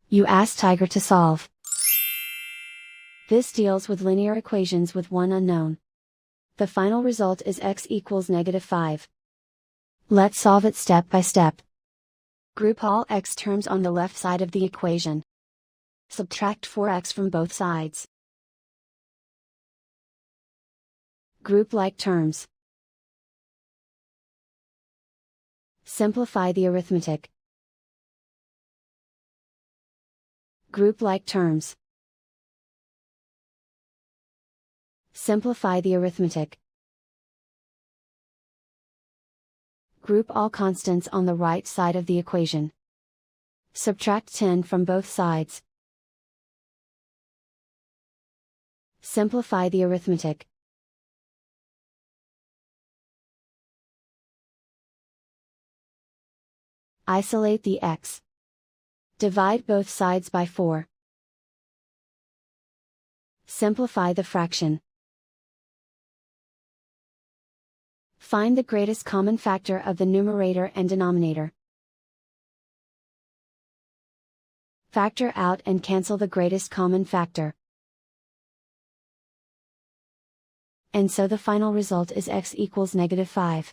You ask Tiger to solve. This deals with linear equations with one unknown. The final result is x equals -5. Let's solve it step by step. Group all x terms on the left side of the equation. Subtract 4x from both sides. Group like terms. Simplify the arithmetic. Group like terms. Simplify the arithmetic. Group all constants on the right side of the equation. Subtract 10 from both sides. Simplify the arithmetic. Isolate the x. Divide both sides by 4. Simplify the fraction. Find the greatest common factor of the numerator and denominator. Factor out and cancel the greatest common factor. And so the final result is x equals -5.